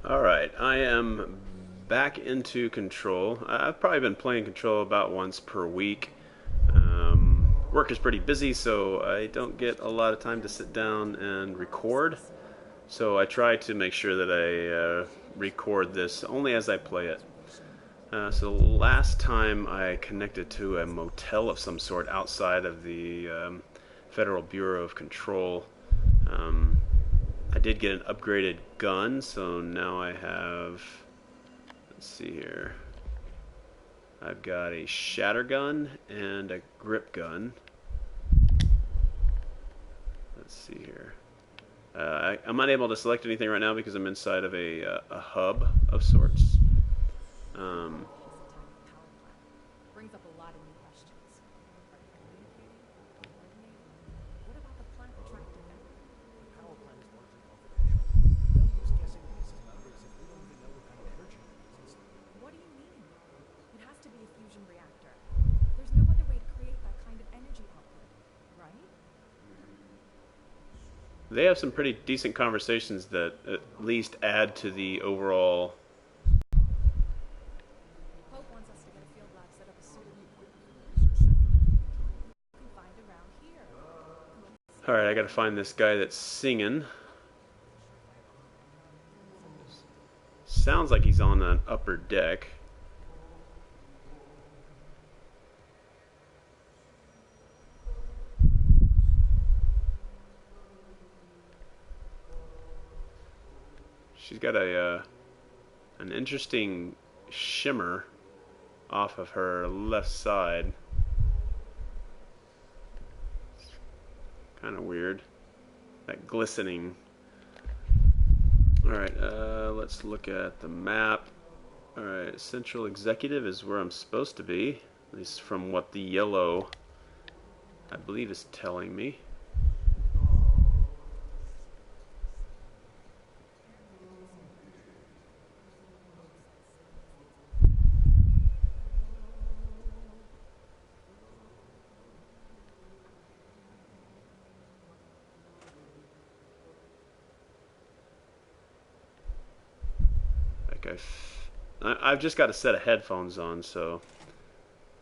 Alright, I am back into Control. I've probably been playing Control about once per week. Work is pretty busy, so I don't get a lot of time to sit down and record. So I try to make sure that I record this only as I play it. So last time I connected to a motel of some sort outside of the Federal Bureau of Control. Um, I did get an upgraded gun, so now I have, let's see here, I've got a shatter gun and a grip gun. Let's see here. I'm unable to select anything right now because I'm inside of a hub of sorts. Um, Brings up a lot of new questions. Are you communicating? Coordinating? What about the plant retractor now? The power plant is largely confidential. No use guessing these numbers if we don't even know what kind of energy it uses. What do you mean? It has to be a fusion reactor. There's no other way to create that kind of energy output, right? they have some pretty decent conversations that at least add to the overall. Hope wants us to get a field lab set up as soon as you can find around here. Alright, I gotta find this guy that's singing. Sounds like he's on an upper deck. She's got an interesting shimmer off of her left side. Kind of weird. That glistening. Alright, let's look at the map. Alright, Central Executive is where I'm supposed to be. At least from what the yellow, I believe, is telling me. I've just got a set of headphones on, so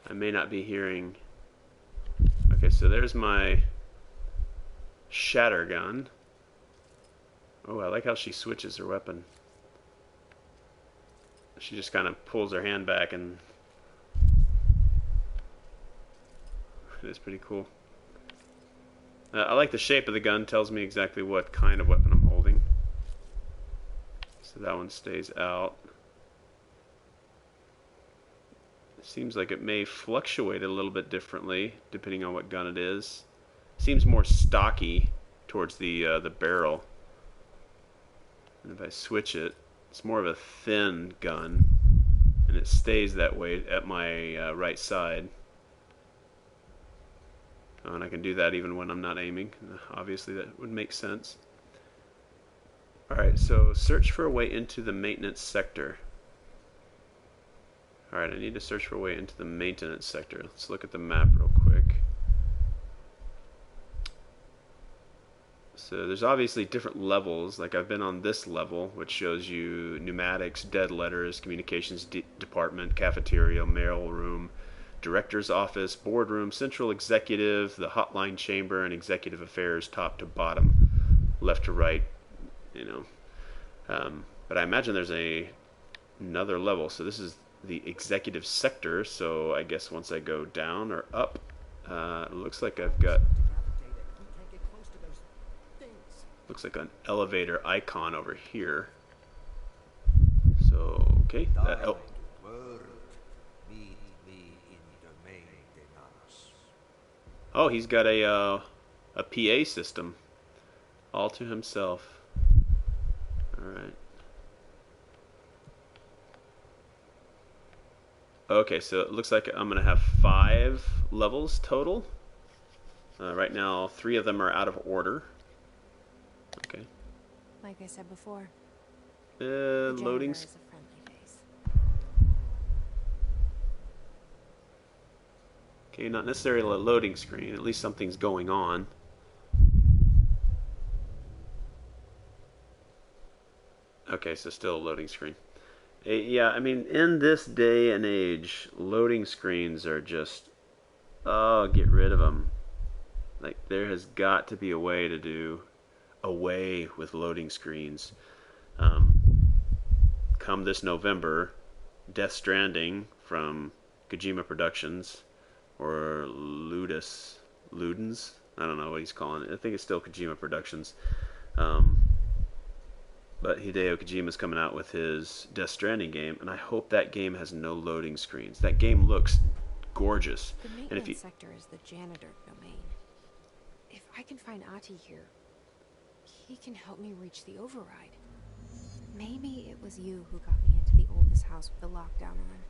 I may not be hearing. Okay, so there's my shatter gun. Oh, I like how she switches her weapon. She just kind of pulls her hand back, and it is pretty cool. I like the shape of the gun, tells me exactly what kind of weapon I'm holding. So that one stays out. Seems like it may fluctuate a little bit differently depending on what gun it is. Seems more stocky towards the barrel. And if I switch it, it's more of a thin gun, and it stays that way at my right side. Oh, and I can do that even when I'm not aiming. Obviously, that would make sense. Alright, so search for a way into the maintenance sector. Alright, I need to search for a way into the maintenance sector. Let's look at the map real quick. So there's obviously different levels. Like I've been on this level, which shows you pneumatics, dead letters, communications department, cafeteria, mail room, director's office, boardroom, central executive, the hotline chamber, and executive affairs, top to bottom, left to right. You know, but I imagine there's another level. So this is the executive sector, so I guess once I go down or up, it looks like I've got, looks like an elevator icon over here. So okay, oh, oh, he's got a PA system all to himself. All right. Okay, so it looks like I'm going to have 5 levels total. Right now, 3 of them are out of order. Okay. Like I said before, Loading. is a friendly face. Okay, not necessarily a loading screen. At least something's going on. Okay, so still a loading screen. Yeah, I mean, in this day and age, loading screens are just, oh, get rid of them. Like, there has got to be a way to do away with loading screens. Um, Come this November, Death Stranding from Kojima Productions, or Ludens. I don't know what he's calling it. I think it's still Kojima Productions. Um, but Hideo Kojima's coming out with his Death Stranding game, and I hope that game has no loading screens. That game looks gorgeous. The And if you maintenance sector is the janitor domain. If I can find Ati here, he can help me reach the override. Maybe it was you who got me into the oldest house with the lockdown on.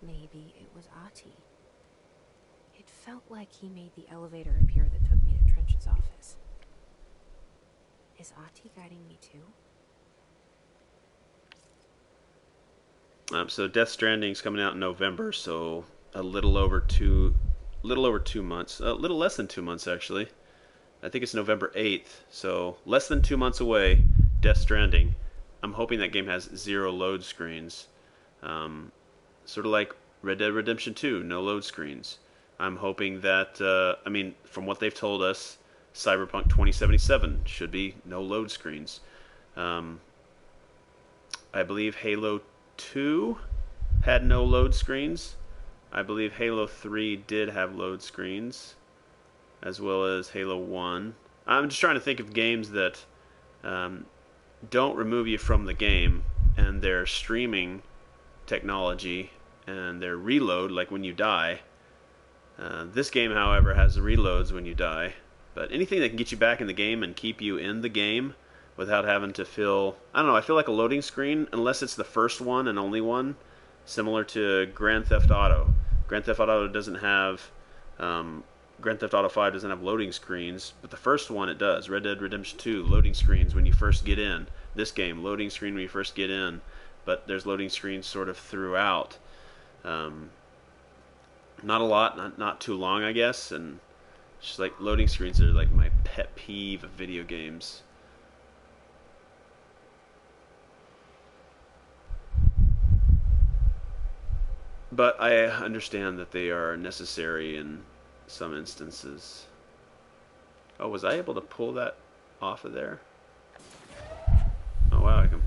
Maybe it was Ati. It felt like he made the elevator appear that took me to Trench's office. Is Ati guiding me too? So Death Stranding's coming out in November, so a little over 2 months, a little less than 2 months actually. I think it's November 8th, so less than 2 months away. Death Stranding. I'm hoping that game has 0 load screens, sort of like Red Dead Redemption 2, no load screens. I'm hoping that, I mean, from what they've told us, Cyberpunk 2077 should be no load screens. I believe Halo 2 had no load screens. I believe Halo 3 did have load screens, as well as Halo 1. I'm just trying to think of games that don't remove you from the game, and their streaming technology and their reload, like when you die. This game, however, has reloads when you die. But anything that can get you back in the game and keep you in the game without having to feel, I don't know, I feel like a loading screen, unless it's the first one and only one, similar to Grand Theft Auto. Grand Theft Auto doesn't have, Grand Theft Auto 5 doesn't have loading screens, but the first one it does. Red Dead Redemption 2, loading screens when you first get in. This game, loading screen when you first get in, but there's loading screens sort of throughout. Not a lot, not too long, I guess, and just like loading screens are like my pet peeve of video games. But I understand that they are necessary in some instances. Oh, was I able to pull that off of there? Oh wow, I can.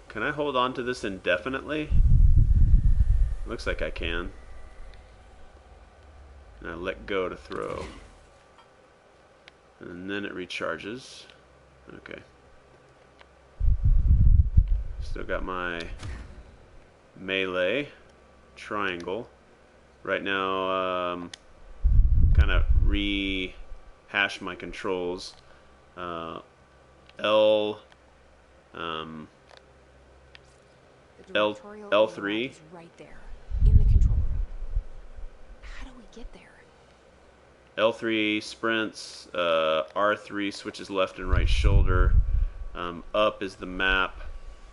Can I hold on to this indefinitely? Looks like I can. And I let go to throw. And then it recharges. Okay. Still got my melee triangle. Right now, kind of rehash my controls. L, L3. Right there, in the control room. How do we get there? L3 sprints. R3 switches left and right shoulder. Up is the map.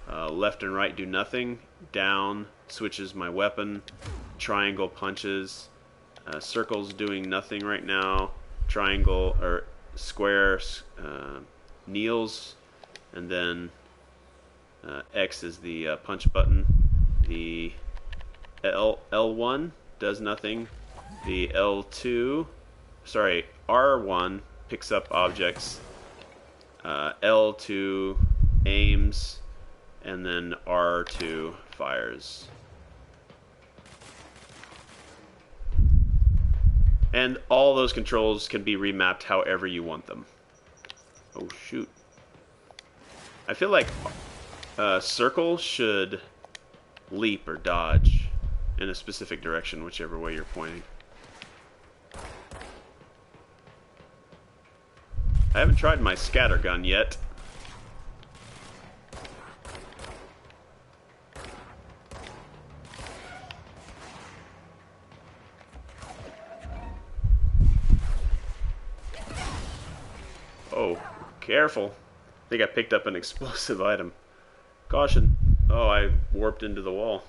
Left and right do nothing. Down switches my weapon. Triangle punches. Circle's doing nothing right now. Triangle or square kneels, and then X is the punch button. The L1 does nothing. The R1 picks up objects. L2 aims, and then R2 fires. And all those controls can be remapped however you want them. Oh shoot. I feel like circle should leap or dodge in a specific direction, whichever way you're pointing. I haven't tried my scatter gun yet. Oh, careful. I think I picked up an explosive item. Caution. Oh, I warped into the wall.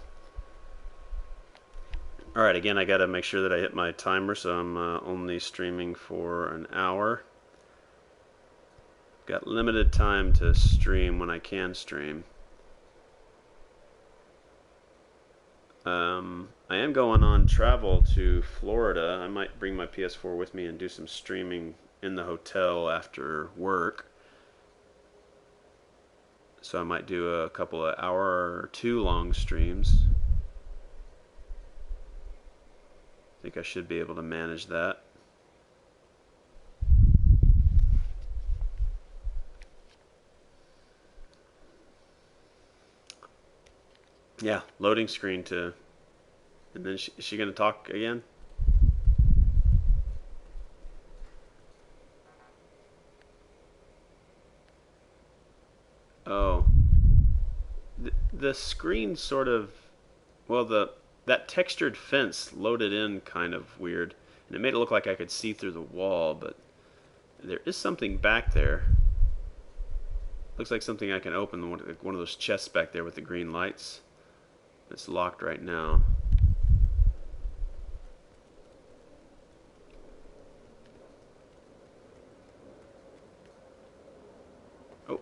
Alright, again, I gotta make sure that I hit my timer, so I'm only streaming for an hour. Got limited time to stream when I can stream. I am going on travel to Florida. I might bring my PS4 with me and do some streaming in the hotel after work. So I might do a couple of hour or two long streams. I think I should be able to manage that. Yeah, loading screen to... And then is she going to talk again? Oh. The screen sort of... Well, that textured fence loaded in kind of weird. And it made it look like I could see through the wall, but there is something back there. Looks like something I can open, one of those chests back there with the green lights. It's locked right now. Oh.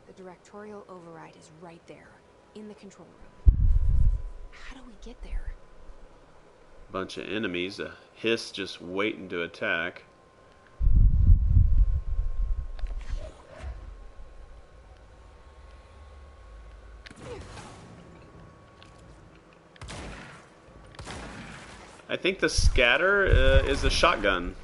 The directorial override is right there, in the control room. How do we get there? Bunch of enemies, a hiss just waiting to attack. I think the scatter is a shotgun.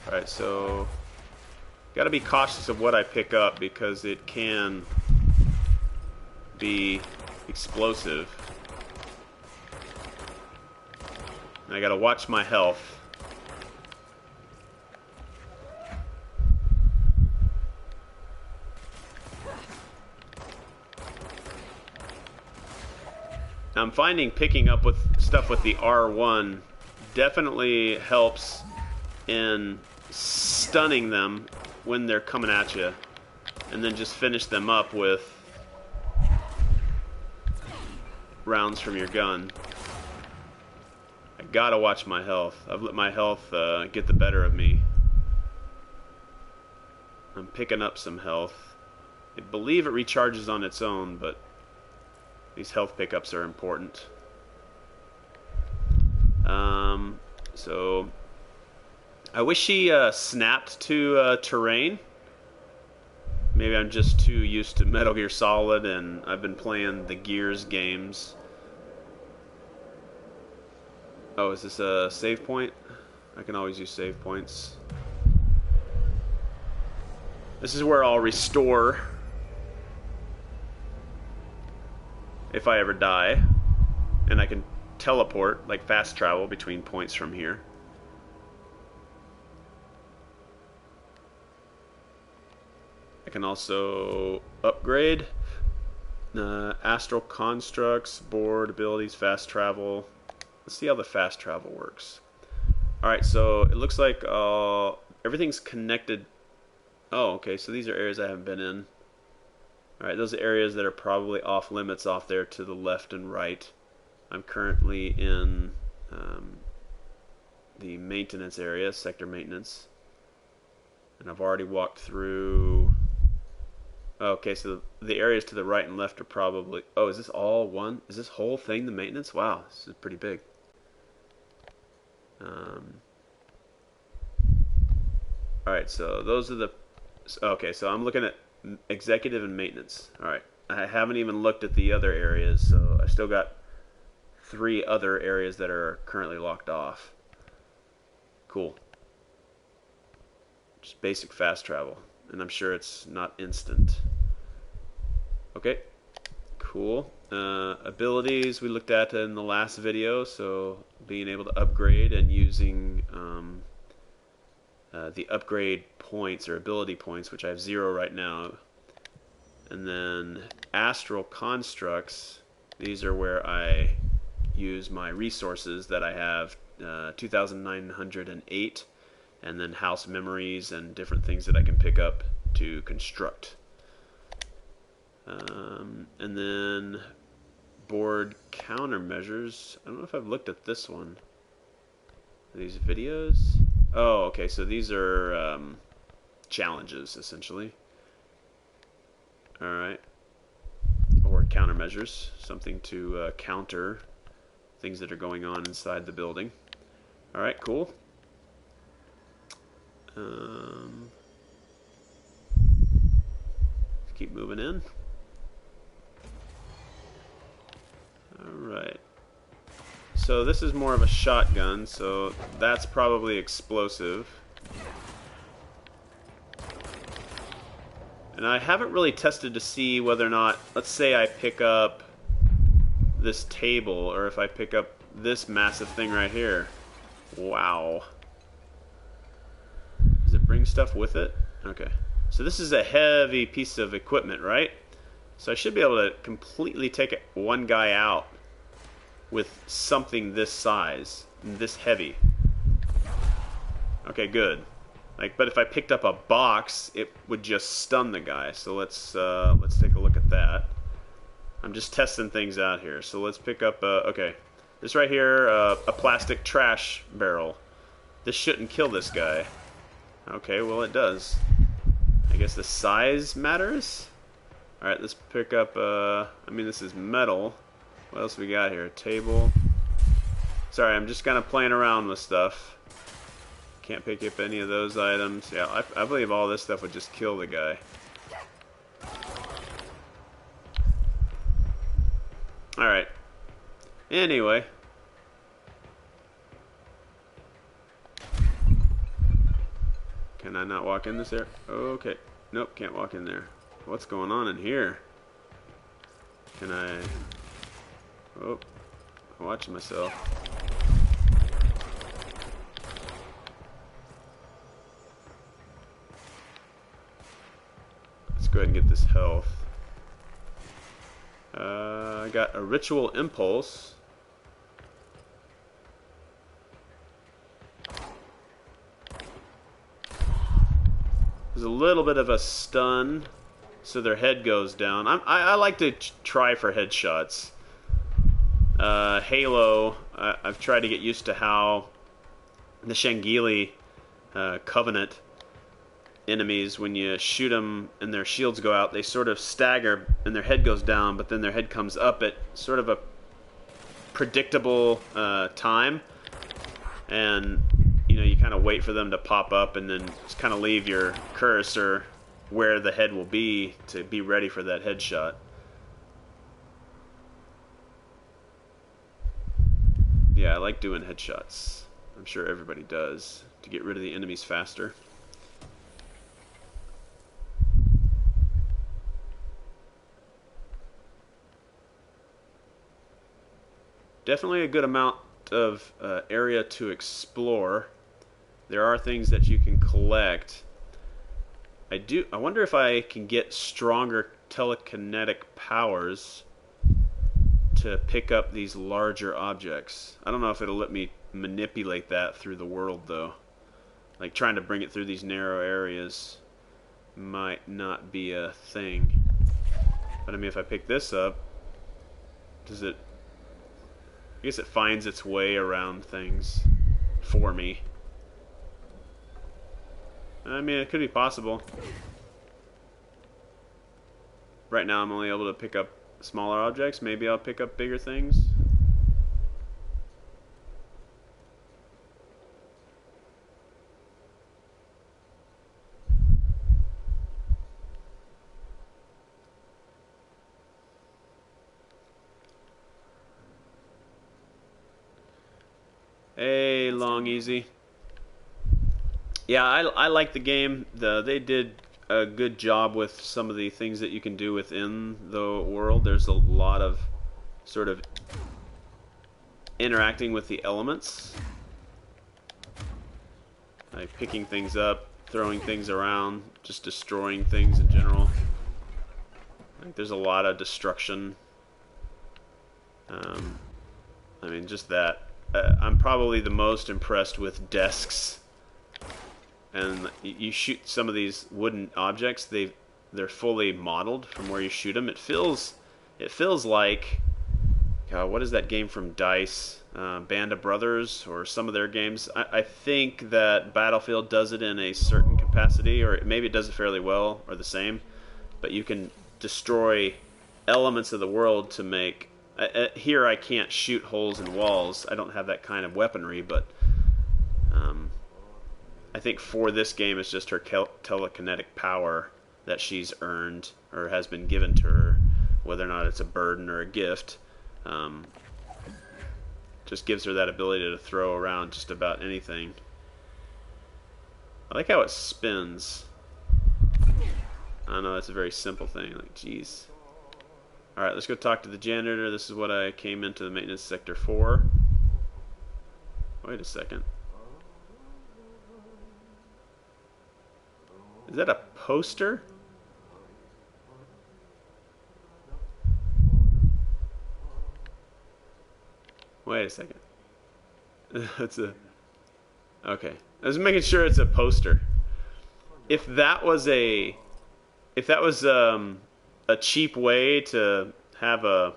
Alright, so gotta be cautious of what I pick up because it can be explosive. And I gotta watch my health. I'm finding picking up with stuff with the R1 definitely helps in stunning them when they're coming at you, and then just finish them up with rounds from your gun. I gotta watch my health. I've let my health get the better of me. I'm picking up some health. I believe it recharges on its own, but these health pickups are important. So I wish she snapped to terrain. Maybe I'm just too used to Metal Gear Solid and I've been playing the Gears games. Oh, is this a save point? I can always use save points. This is where I'll restore if I ever die. And I can teleport, like fast travel between points from here. I can also upgrade astral constructs, board abilities, fast travel. Let's see how the fast travel works. Alright, so it looks like everything's connected. Oh, okay, so these are areas I haven't been in. Alright, those are areas that are probably off limits off there to the left and right. I'm currently in the maintenance area, sector maintenance. And I've already walked through... Okay, so the areas to the right and left are probably... Oh, is this all one? Is this whole thing the maintenance? Wow, this is pretty big. Alright, so those are the... Okay, so I'm looking at executive and maintenance. Alright, I haven't even looked at the other areas, so I still got 3 other areas that are currently locked off. Cool. Just basic fast travel. And I'm sure it's not instant. Okay, cool. abilities we looked at in the last video, so being able to upgrade and using the upgrade points or ability points, which I have 0 right now. And then astral constructs, these are where I use my resources that I have, 2,908, and then house memories and different things that I can pick up to construct. And then board countermeasures. I don't know if I've looked at this one. Are these videos? Oh, okay, so these are challenges, essentially. Alright. Or countermeasures. Something to counter things that are going on inside the building. Alright, cool. Let's keep moving in. Alright. So this is more of a shotgun, so that's probably explosive. And I haven't really tested to see whether or not, let's say I pick up this table, or if I pick up this massive thing right here. Wow. Does it bring stuff with it? Okay. So this is a heavy piece of equipment, right? So I should be able to completely take one guy out with something this size, and this heavy. Okay, good. Like, but if I picked up a box, it would just stun the guy. So let's take a look at that. I'm just testing things out here. So let's pick up. Okay, this right here, a plastic trash barrel. This shouldn't kill this guy. Okay, well it does. I guess the size matters. All right, let's pick up. I mean, this is metal. What else we got here? Table. Sorry, I'm just kind of playing around with stuff. Can't pick up any of those items. Yeah, I believe all this stuff would just kill the guy. Alright. Anyway. Can I not walk in this area? Okay. Nope, can't walk in there. What's going on in here? Can I... Oh, I'm watching myself. Let's go ahead and get this health. I got a ritual impulse. There's a little bit of a stun, so their head goes down. I like to try for headshots. Halo, I've tried to get used to how the Shangili Covenant enemies, when you shoot them and their shields go out, they sort of stagger and their head goes down, but then their head comes up at sort of a predictable time. And, you know, you kind of wait for them to pop up and then just kind of leave your cursor where the head will be to be ready for that headshot. Yeah, I like doing headshots. I'm sure everybody does, to get rid of the enemies faster. Definitely a good amount of area to explore. There are things that you can collect. I wonder if I can get stronger telekinetic powers to pick up these larger objects. I don't know if it'll let me manipulate that through the world, though. Like, trying to bring it through these narrow areas might not be a thing. But I mean, if I pick this up, does it... I guess it finds its way around things for me. I mean, it could be possible. Right now I'm only able to pick up smaller objects. Maybe I'll pick up bigger things. Hey, Long Easy. Yeah, I like the game. They did a good job with some of the things that you can do within the world. There's a lot of sort of interacting with the elements. Like picking things up, throwing things around, just destroying things in general. Like there's a lot of destruction. I mean, just that. I'm probably the most impressed with desks. And you shoot some of these wooden objects, they're fully modeled from where you shoot them. It feels like, what is that game from DICE? Band of Brothers, or some of their games. I think that Battlefield does it in a certain capacity, or maybe it does it fairly well, or the same. But you can destroy elements of the world to make... here I can't shoot holes in walls. I don't have that kind of weaponry, but I think for this game it's just her telekinetic power that she's earned or has been given to her, whether or not it's a burden or a gift. Just gives her that ability to throw around just about anything. I like how it spins. I don't know, that's a very simple thing. Like, geez. Alright, let's go talk to the janitor. This is what I came into the maintenance sector for. Wait a second. Is that a poster? Wait a second. That's a... Okay. I was making sure it's a poster. If that was a cheap way to have a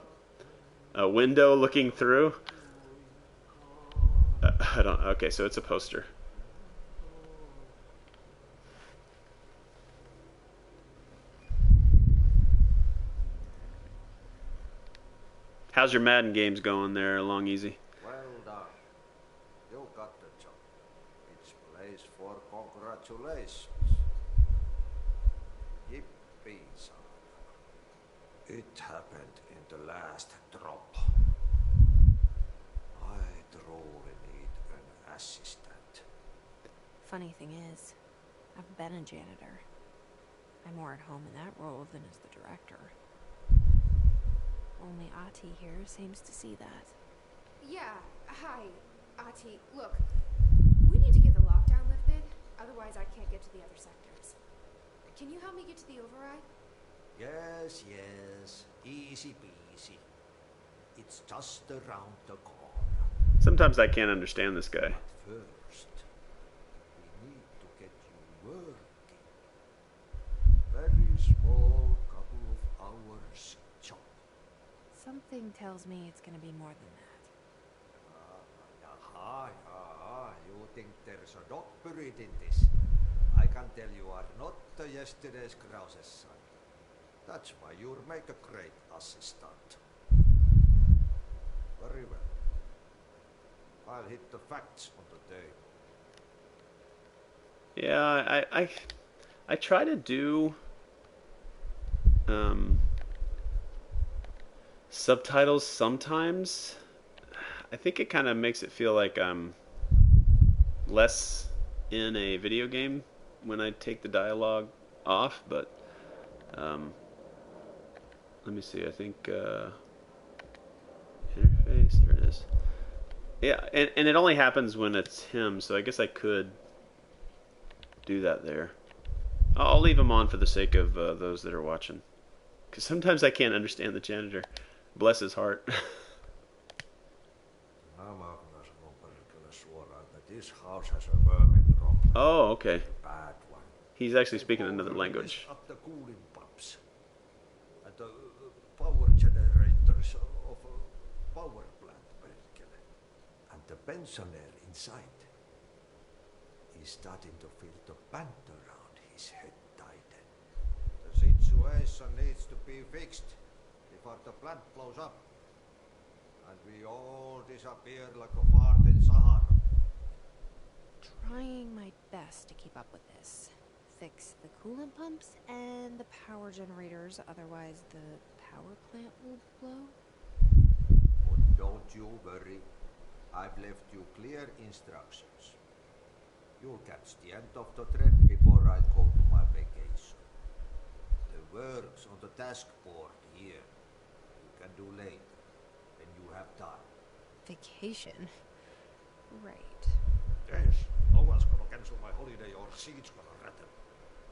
window looking through, I don't... Okay, so it's a poster. How's your Madden games going there, Long Easy? Well done. You got the job. It's place for congratulations. Yippee, son. It happened in the last drop. I truly need an assistant. Funny thing is, I've been a janitor. I'm more at home in that role than as the director. Only Ati here seems to see that. Yeah, hi, Ati. Look, we need to get the lockdown lifted, otherwise I can't get to the other sectors. Can you help me get to the override? Yes, yes. Easy peasy. It's just around the corner. Sometimes I can't understand this guy. But first, we need to get you working. Very small, couple of hours job. Something tells me it's gonna be more than that. You think there's a dog buried in this? I can tell you are not yesterday's Krause's son. That's why you'll make a great assistant. Very well. I'll hit the facts on the table. Yeah, I try to do subtitles sometimes. I think it kind of makes it feel like I'm less in a video game when I take the dialogue off, but let me see. I think interface, there it is. Yeah, and it only happens when it's him, so I guess I could do that there. I'll leave him on for the sake of those that are watching, because sometimes I can't understand the janitor. Bless his heart. This house has a vermin problem. Oh, okay. A bad one. He's actually speaking another language. Up the cooling pumps and the power generators of a power plant, basically. And the pensioner inside is starting to feel the band around his head tighten. The situation needs to be fixed before the plant blows up and we all disappear like a fart in Sahara. Trying my best to keep up with this. Fix the coolant pumps and the power generators, otherwise the power plant will blow. But don't you worry. I've left you clear instructions. You'll catch the end of the thread before I go to my vacation. The work's on the task board here. You can do later. have time. Vacation? Right. Yes, no one's gonna cancel my holiday or seat's gonna rattle.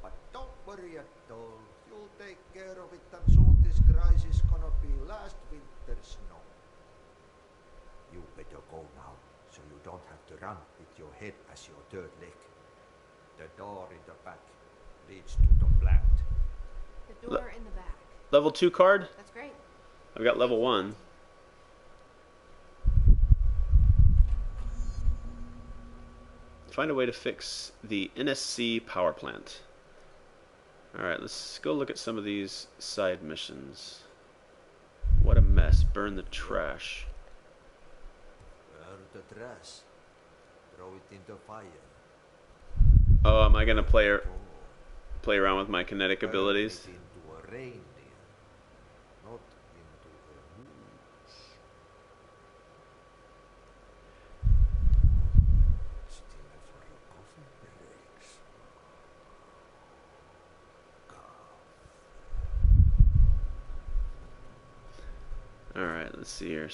But don't worry at all. You'll take care of it, and soon this crisis gonna be last winter's snow. You better go now, so you don't have to run with your head as your third leg. The door in the back leads to the plant. The door in the back. Level 2 card? That's great. I've got level 1. Find a way to fix the NSC power plant. Alright, let's go look at some of these side missions. What a mess. Burn the trash. Burn the trash. Throw it in the fire. Oh, am I going to play Oh, around with my kinetic turn abilities? it into a reindeer, not into a moose. Still for your coffee breaks. Alright, let's see here.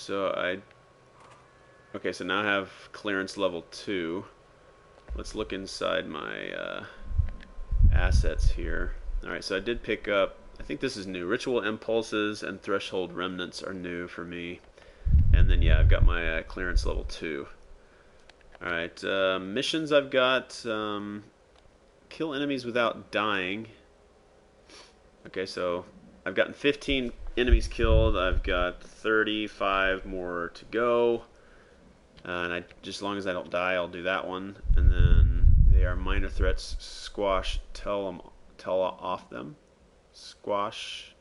Okay, so now I have clearance level 2. Let's look inside my assets here. Alright, so I did pick up, I think this is new. Ritual Impulses and Threshold Remnants are new for me. And then, yeah, I've got my clearance level 2. Alright, missions I've got, kill enemies without dying. Okay, so I've gotten 15 enemies killed. I've got 35 more to go. And just as long as I don't die, I'll do that one. And then they are minor threats. Squash, tell off them. Squash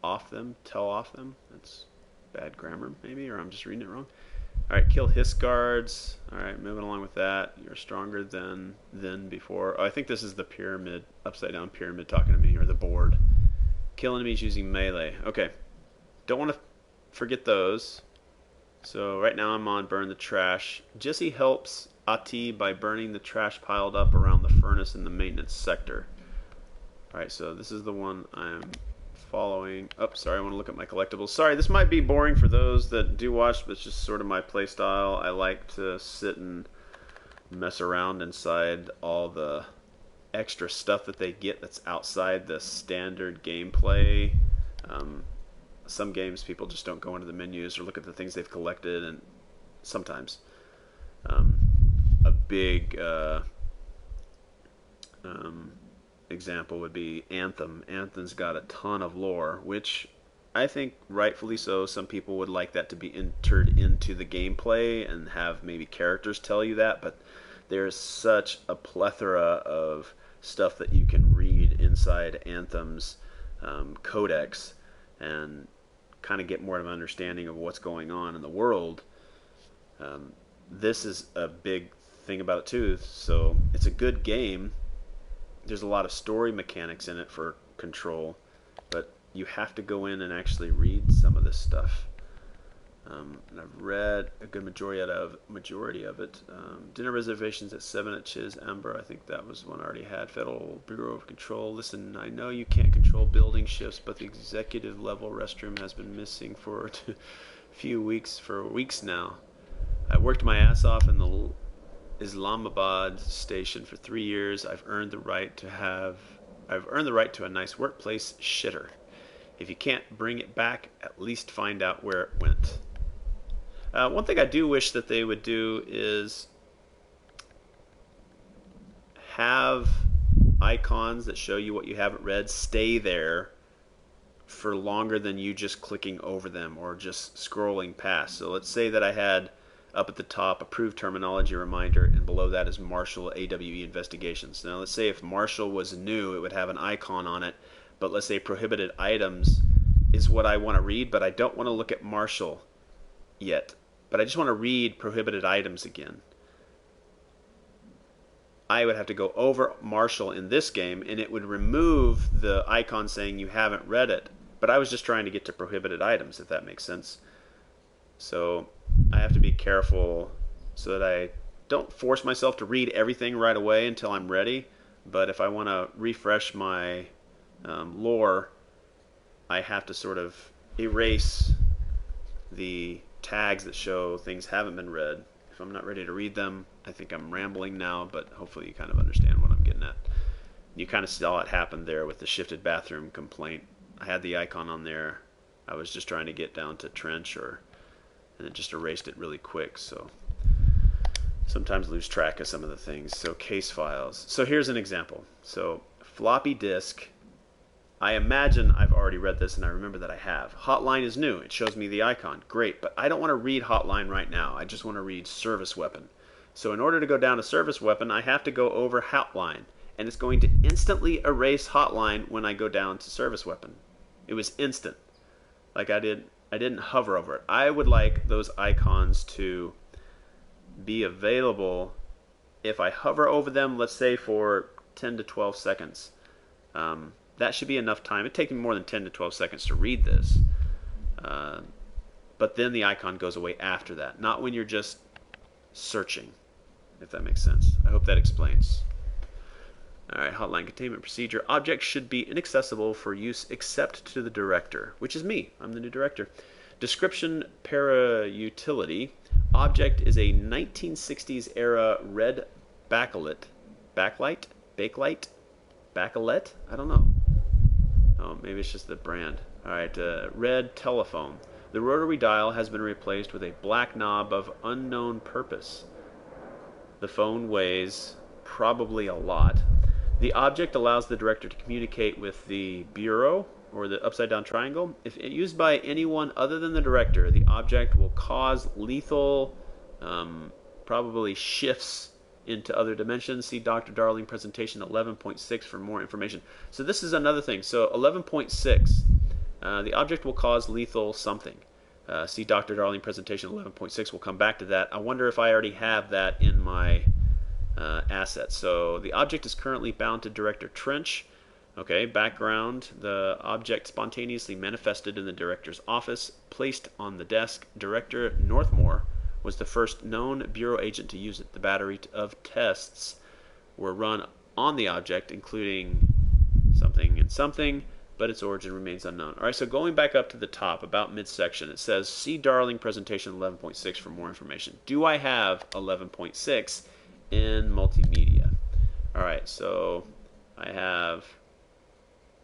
off them, tell off them. That's bad grammar, maybe, or I'm just reading it wrong. Alright, kill hiss guards. Alright, moving along with that. You're stronger than before. Oh, I think this is the pyramid, upside down pyramid talking to me, or the board. Kill enemies using melee. Okay. Don't want to forget those. So right now I'm on burn the trash. Jesse helps Ati by burning the trash piled up around the furnace in the maintenance sector. Alright, so this is the one I'm following. Oh, sorry, I want to look at my collectibles. Sorry, this might be boring for those that do watch, but it's just sort of my play style. I like to sit and mess around inside all the extra stuff that they get that's outside the standard gameplay. Some games people just don't go into the menus or look at the things they've collected, and sometimes a big example would be Anthem. Anthem's got a ton of lore, which I think rightfully so. Some people would like that to be entered into the gameplay and have maybe characters tell you that, but there's such a plethora of stuff that you can read inside Anthem's codex and kind of get more of an understanding of what's going on in the world. This is a big thing about it too. So it's a good game. There's a lot of story mechanics in it for Control, but you have to go in and actually read some of this stuff. And I've read a good majority of it. Dinner reservations at 7 at Chiz Amber. I think that was one I already had. Federal Bureau of Control. Listen, I know you can't control building shifts, but the executive level restroom has been missing for weeks now. I worked my ass off in the Islamabad station for 3 years. I've earned the right to a nice workplace shitter. If you can't bring it back, at least find out where it went. One thing I do wish that they would do is have icons that show you what you haven't read stay there for longer than you just clicking over them or just scrolling past. So let's say that I had up at the top approved terminology reminder, and below that is Marshall AWE investigations. Now let's say if Marshall was new, it would have an icon on it, but let's say prohibited items is what I want to read, but I don't want to look at Marshall yet. But I just want to read prohibited items again. I would have to go over Marshall in this game, and it would remove the icon saying you haven't read it. But I was just trying to get to prohibited items, if that makes sense. So I have to be careful so that I don't force myself to read everything right away until I'm ready. But if I want to refresh my lore, I have to sort of erase the tags that show things haven't been read. If I'm not ready to read them, I think I'm rambling now, but hopefully you kind of understand what I'm getting at. You kind of saw it happen there with the shifted bathroom complaint. I had the icon on there. I was just trying to get down to trench, and it just erased it really quick. So sometimes lose track of some of the things. So case files. So here's an example. So floppy disk. I imagine I've already read this, and I remember that I have. Hotline is new. It shows me the icon. Great, but I don't want to read Hotline right now. I just want to read Service Weapon. So in order to go down to Service Weapon, I have to go over Hotline, and it's going to instantly erase Hotline when I go down to Service Weapon. It was instant. Like I didn't hover over it. I would like those icons to be available if I hover over them, let's say for 10 to 12 seconds. That should be enough time. It'd take me more than 10 to 12 seconds to read this. But then the icon goes away after that. Not when you're just searching, if that makes sense. I hope that explains. Alright, hotline containment procedure. Objects should be inaccessible for use except to the director, which is me. I'm the new director. Description para-utility. Object is a 1960s era red backlight? Backlight? I don't know. Oh, maybe it's just the brand. Alright, red telephone. The rotary dial has been replaced with a black knob of unknown purpose. The phone weighs probably a lot. The object allows the director to communicate with the bureau, or the upside down triangle. If used by anyone other than the director, the object will cause lethal, probably shifts into other dimensions. See Dr. Darling presentation 11.6 for more information. So this is another thing. So 11.6, the object will cause lethal something. See Dr. Darling presentation 11.6. We'll come back to that. I wonder if I already have that in my assets. So the object is currently bound to Director Trench. Okay, background. The object spontaneously manifested in the director's office, placed on the desk. Director Northmore was the first known bureau agent to use it. The battery of tests were run on the object, including something and something, but its origin remains unknown. All right, so going back up to the top, about midsection, it says, see Darling presentation 11.6 for more information. Do I have 11.6 in multimedia? All right, so I have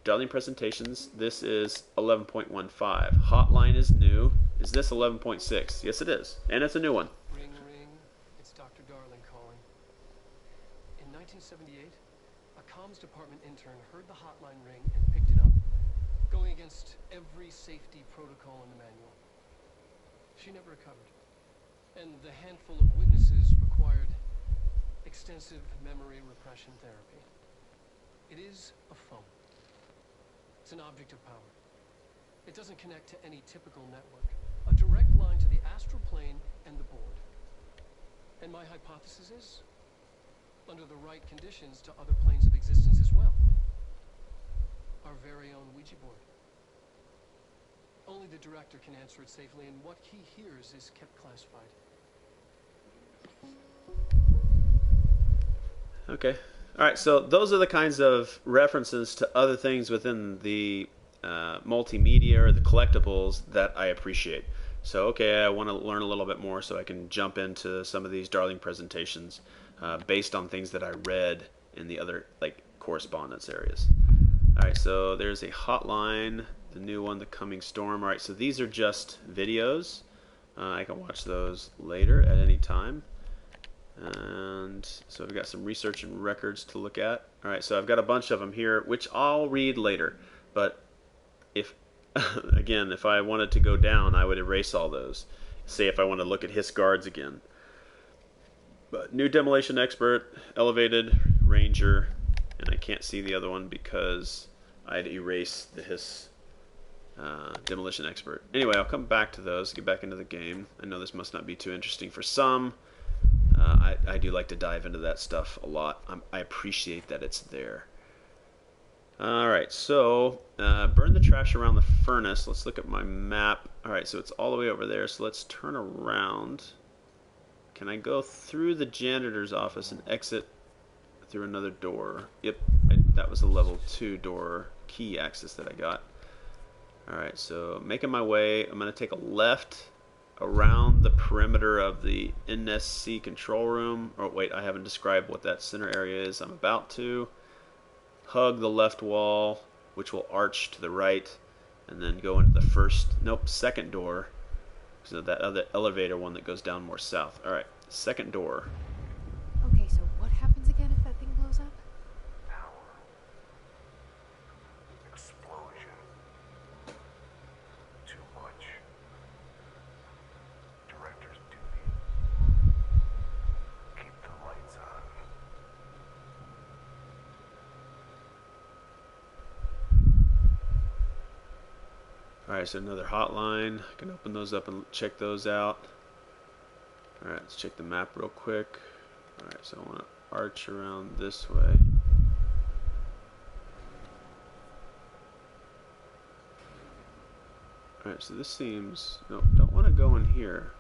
Darling presentations. This is 11.15. Hotline is new. Is this 11.6? Yes, it is, and it's a new one. Ring, ring. It's Dr. Darling calling. In 1978, a comms department intern heard the hotline ring and picked it up, going against every safety protocol in the manual. She never recovered, and the handful of witnesses required extensive memory repression therapy. It is a phone. It's an object of power. It doesn't connect to any typical network. A direct line to the astral plane and the board. And my hypothesis is, under the right conditions, to other planes of existence as well. Our very own Ouija board. Only the director can answer it safely, and what he hears is kept classified. Okay. All right, so those are the kinds of references to other things within the multimedia or the collectibles that I appreciate. So, okay, I want to learn a little bit more so I can jump into some of these Darling presentations based on things that I read in the other correspondence areas. All right, so there's a hotline, the new one, the coming storm. All right, so these are just videos. I can watch those later at any time. And so we've got some research and records to look at. All right, so I've got a bunch of them here, which I'll read later. But if, again, if I wanted to go down, I would erase all those. Say if I want to look at Hiss guards again. But new demolition expert, elevated, ranger, and I can't see the other one because I'd erase the Hiss demolition expert. Anyway, I'll come back to those, get back into the game. I know this must not be too interesting for some. I do like to dive into that stuff a lot. I appreciate that it's there. Alright, so burn the trash around the furnace. Let's look at my map. Alright, so it's all the way over there, so let's turn around. Can I go through the janitor's office and exit through another door? Yep, that was a level 2 door key access that I got. Alright, so making my way. I'm going to take a left around the perimeter of the NSC control room. Oh wait, I haven't described what that center area is. I'm about to hug the left wall, which will arch to the right, and then go into the second door. So that other elevator one that goes down more south. Alright, second door. Okay, so what happens again if that thing blows up? Power. Explosion. Too much. Director's duty. Keep the lights on. Alright, so another hotline. I can open those up and check those out. Alright, let's check the map real quick. Alright, so I want to arch around this way. Alright, so this seems... Nope, don't want to go in here.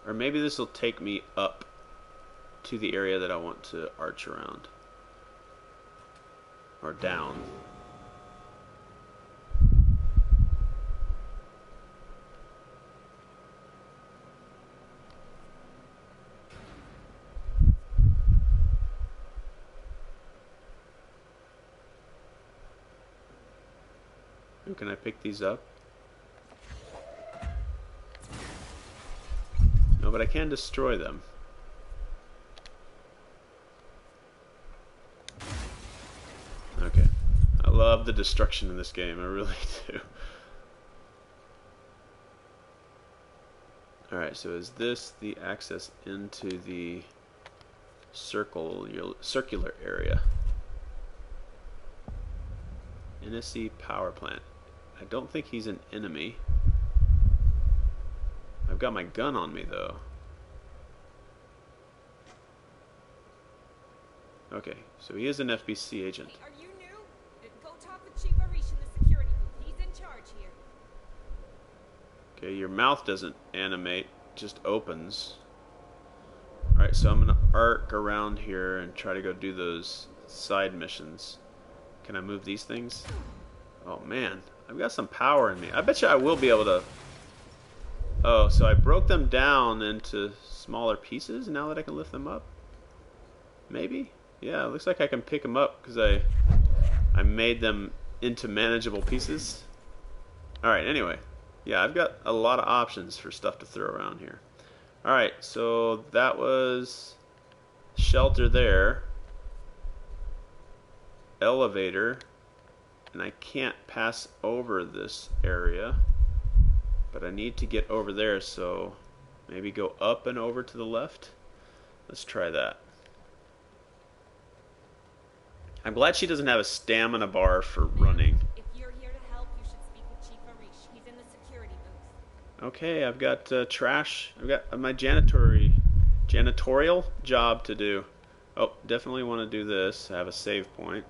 Or maybe this will take me up to the area that I want to arch around. Or down. Can I pick these up? No, but I can destroy them. Okay. I love the destruction in this game. I really do. Alright, so is this the access into the circular area? NSC power plant. I don't think he's an enemy. I've got my gun on me though. Okay, so he is an FBC agent. Hey, are you new? Go talk with Chief Arish in the security booth. He's in charge here. Okay, your mouth doesn't animate, just opens. Alright, so I'm gonna arc around here and try to go do those side missions. Can I move these things? Oh man, I've got some power in me. I bet you I will be able to... Oh, so I broke them down into smaller pieces now that I can lift them up? Maybe? Yeah, it looks like I can pick them up because I made them into manageable pieces. Alright, anyway. Yeah, I've got a lot of options for stuff to throw around here. Alright, so that was shelter there. Elevator. And I can't pass over this area, but I need to get over there, so maybe go up and over to the left. Let's try that. I'm glad she doesn't have a stamina bar for running. If you're here to help, you should speak with Chief Arish. He's in the security booth. Okay, I've got trash. I've got my janitorial job to do. Oh, definitely want to do this. I have a save point.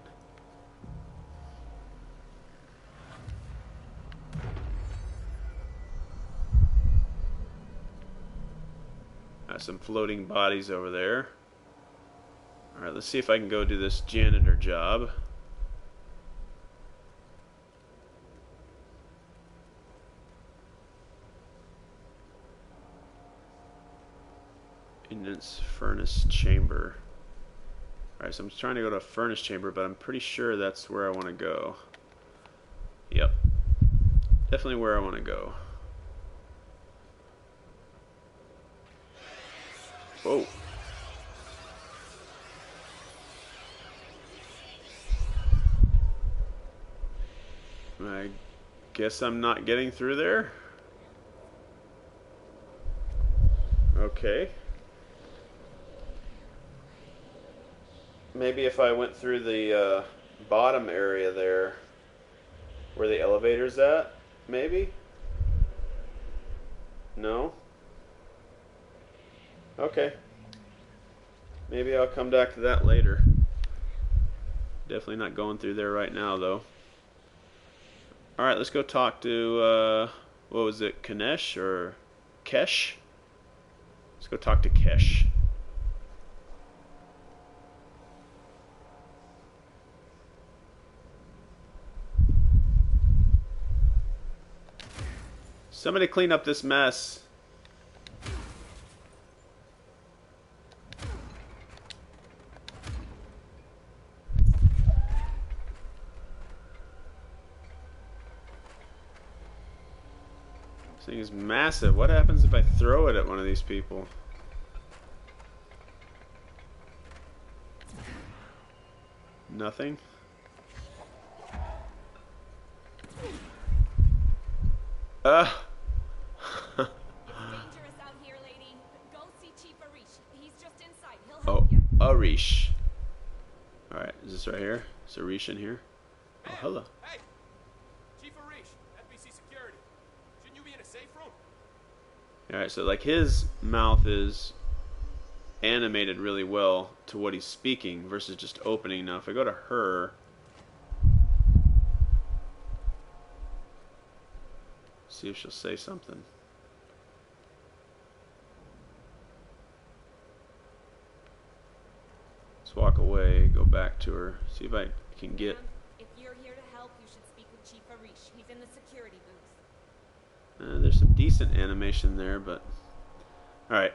Some floating bodies over there. Alright, let's see if I can go do this janitor job. Maintenance furnace chamber. Alright, so I'm trying to go to a furnace chamber, but I'm pretty sure that's where I want to go. Yep. Definitely where I want to go. Whoa. I guess I'm not getting through there. Okay. Maybe if I went through the bottom area there, where the elevator's at, maybe? No? Okay. Maybe I'll come back to that later. Definitely not going through there right now, though. Alright, let's go talk to, what was it, Kanesh or Kesh? Let's go talk to Kesh. Somebody clean up this mess. This thing is massive. What happens if I throw it at one of these people? Nothing? Dangerous out here, lady. Go see Chief Arish. He's just inside. He'll Oh, help you. Arish. Alright, is this right here? Is Arish in here? Oh, hello. Hey! Chief Arish, FBC Security. Shouldn't you be in a safe room? Alright, so like his mouth is animated really well to what he's speaking versus just opening. Now if I go to her, see if she'll say something. Let's walk away, go back to her, see if I can get. Ma'am, if you're here to help, you should speak with Chief Arish. He's in the security booth. There's some decent animation there, but alright.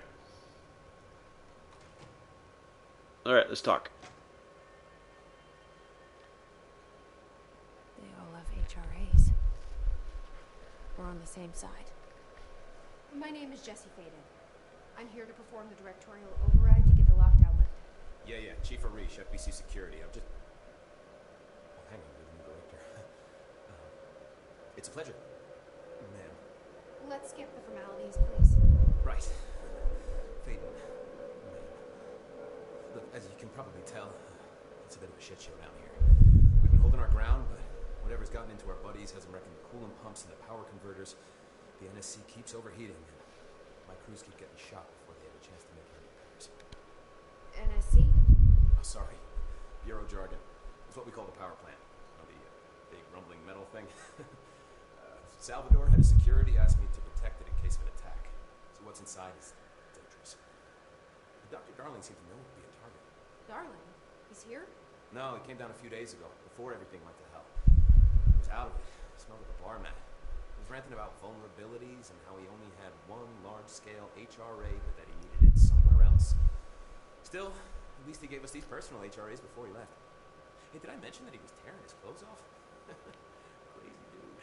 Alright, let's talk. They all have HRAs. We're on the same side. My name is Jessie Faden. I'm here to perform the directorial override to get the lockdown lifted. Yeah, Chief Arish, FBC Security. I'm just... Oh, hang on, you're the new director. It's a pleasure. Ma'am. Let's skip the formalities, please. Right. Faden. Ma'am. Look, as you can probably tell, it's a bit of a shit show down here. We've been holding our ground, but whatever's gotten into our buddies has them wrecking the coolant pumps and the power converters. The NSC keeps overheating, and my crews keep getting shot before they have a chance to make any repairs. NSC? Oh, sorry. Bureau jargon. It's what we call the power plant. You know, the big rumbling metal thing. Salvador, head of security, asked me to protect it in case of an attack. So what's inside is dangerous. But Dr. Darling seemed to know it would be a target. Darling, he's here? No, he came down a few days ago, before everything went to hell. He was out of it. Smelled like a bar mat. He was ranting about vulnerabilities and how he only had one large-scale HRA, but that he needed it somewhere else. Still, at least he gave us these personal HRAs before he left. Hey, did I mention that he was tearing his clothes off? Crazy dude.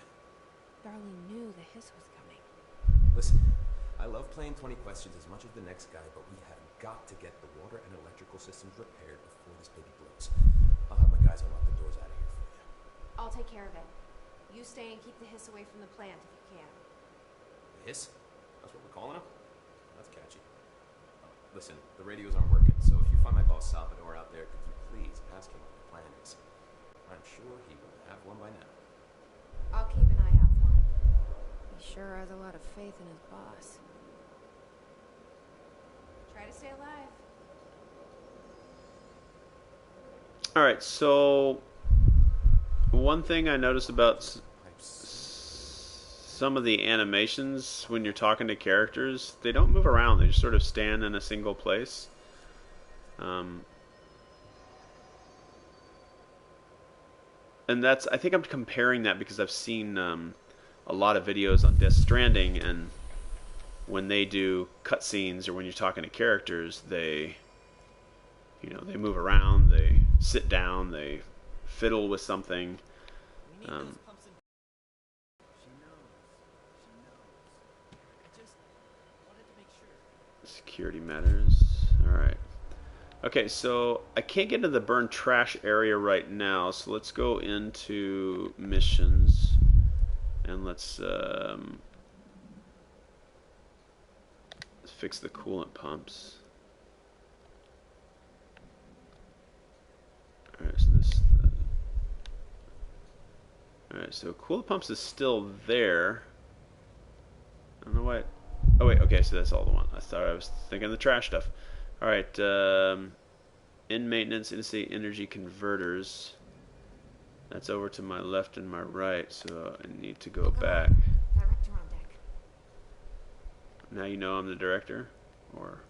Darling knew the hiss was coming. Listen, I love playing 20 questions as much as the next guy, but we have got to get the water and electrical systems repaired before this baby blows. I'll have my guys unlock the doors out of here for you. I'll take care of it. You stay and keep the hiss away from the plant if you can. Hiss? That's what we're calling him? That's catchy. Oh, listen, the radios aren't working, so if you find my boss Salvador out there, could you please ask him what the plan is? I'm sure he will have one by now. I'll keep an eye out for him. He sure has a lot of faith in his boss. Try to stay alive. Alright, so one thing I noticed about some of the animations when you're talking to characters, they don't move around, they just sort of stand in a single place. And that's, I think I'm comparing that because I've seen a lot of videos on Death Stranding, and when they do cutscenes or when you're talking to characters, they, you know, they move around, they sit down, they fiddle with something. We need those pumps and... She knows. She knows. I just wanted to make sure. Security matters. Alright. Okay, so I can't get into the burn trash area right now, so let's go into missions and let's fix the coolant pumps. Alright, so this alright, so coolant pumps is still there. I don't know why oh wait, okay, so that's all the one. I thought I was thinking of the trash stuff. Alright, in maintenance, energy converters. That's over to my left and my right, so I need to go back. Director on deck. Now you know I'm the director? Or...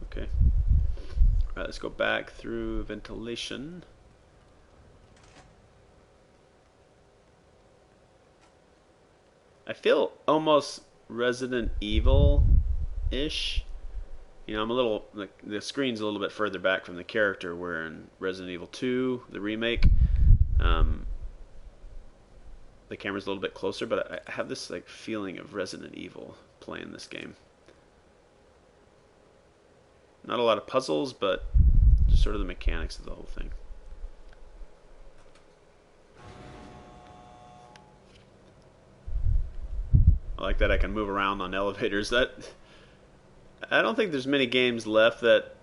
Okay. Alright, let's go back through ventilation. I feel almost Resident Evil-ish. You know, I'm a little, like, the screen's a little bit further back from the character, where in Resident Evil 2, the remake, the camera's a little bit closer, but I have this like feeling of Resident Evil playing this game. Not a lot of puzzles, but just sort of the mechanics of the whole thing. I like that I can move around on elevators. That I don't think there's many games left that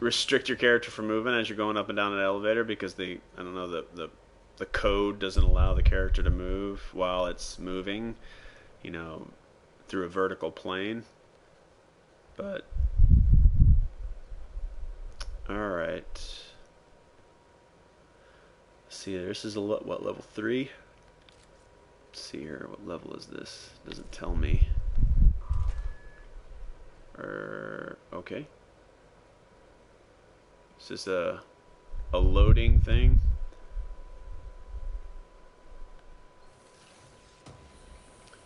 restrict your character from moving as you're going up and down an elevator, because I don't know, the code doesn't allow the character to move while it's moving, you know, through a vertical plane. But all right. Let's see, this is what, level 3? Let's see here, what level is this? Doesn't tell me. Okay. Is this a loading thing?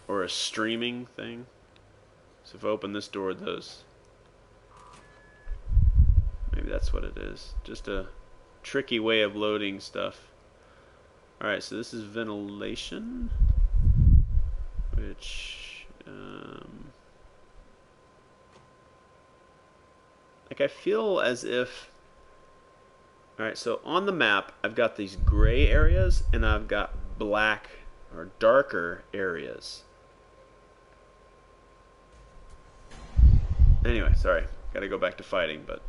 Or a streaming thing? So if I open this door, those... Maybe that's what it is. Just a tricky way of loading stuff. Alright, so this is ventilation, which like I feel as if, alright, so on the map I've got these gray areas and I've got black or darker areas. Anyway, sorry, gotta go back to fighting, but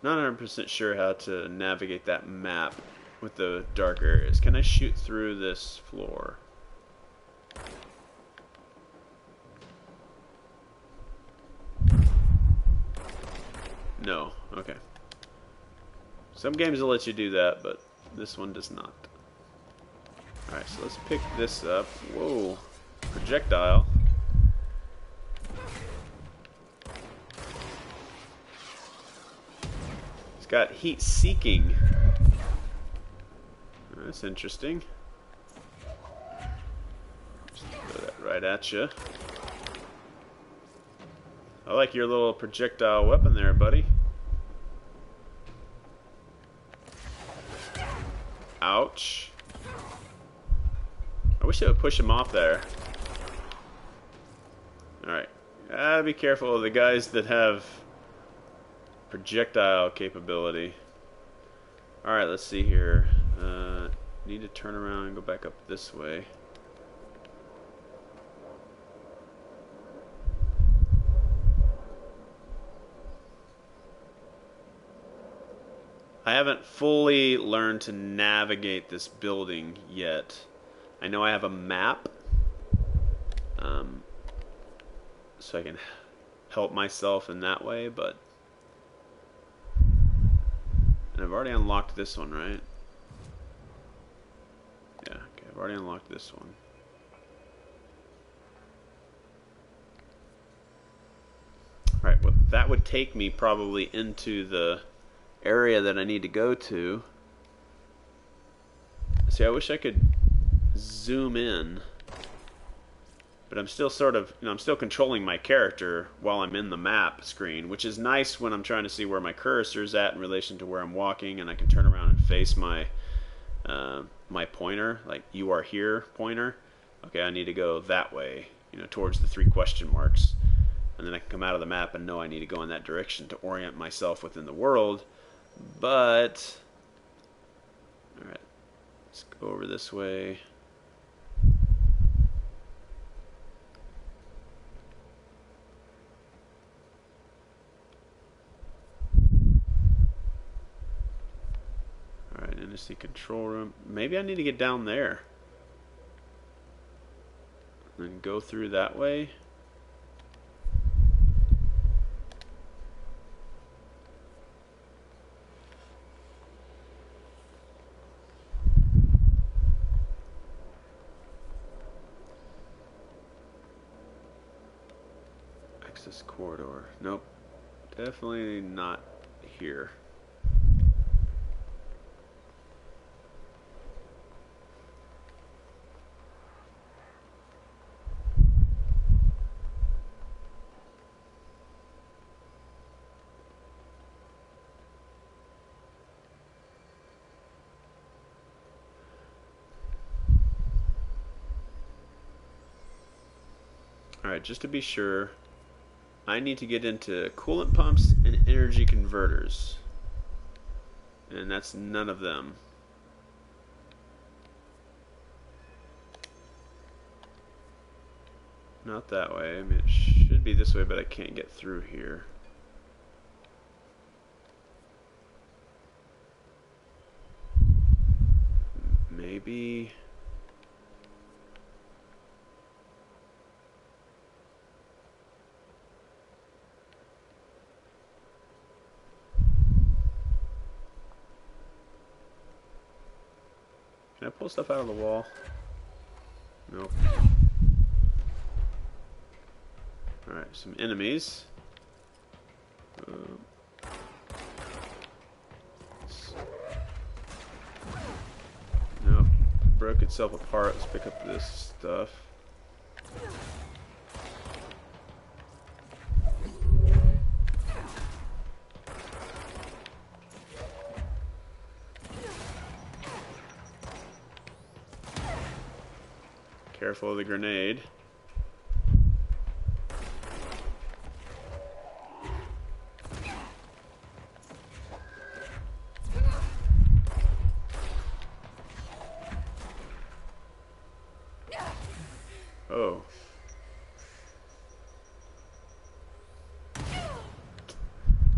not 100% sure how to navigate that map with the dark areas. Can I shoot through this floor? No. Okay. Some games will let you do that, but this one does not. Alright, so let's pick this up. Whoa. Projectile. It's got heat seeking. That's interesting. Just throw that right at you. I like your little projectile weapon there, buddy. Ouch. I wish it would push him off there. Alright. Gotta be careful of the guys that have projectile capability. Alright, let's see here. Need to turn around and go back up this way. I haven't fully learned to navigate this building yet. I know I have a map, so I can help myself in that way, but... And I've already unlocked this one, right? Yeah, okay, I've already unlocked this one. Alright, well, that would take me probably into the area that I need to go to. See, I wish I could zoom in, but I'm still sort of, I'm still controlling my character while I'm in the map screen, which is nice when I'm trying to see where my cursor's at in relation to where I'm walking, and I can turn around and face my my pointer, like "you are here" pointer. Okay, I need to go that way, towards the 3 question marks, and then I can come out of the map and know I need to go in that direction to orient myself within the world. But alright, let's go over this way. Alright, and it's the control room. Maybe I need to get down there and then go through that way. Access corridor. Nope. Definitely not here. Alright, just to be sure, I need to get into coolant pumps and energy converters. And that's none of them. Not that way. I mean, it should be this way, but I can't get through here. Maybe... Can I pull stuff out of the wall? Nope. Alright, some enemies. Nope. Broke itself apart. Let's pick up this stuff. Careful of the grenade. Oh.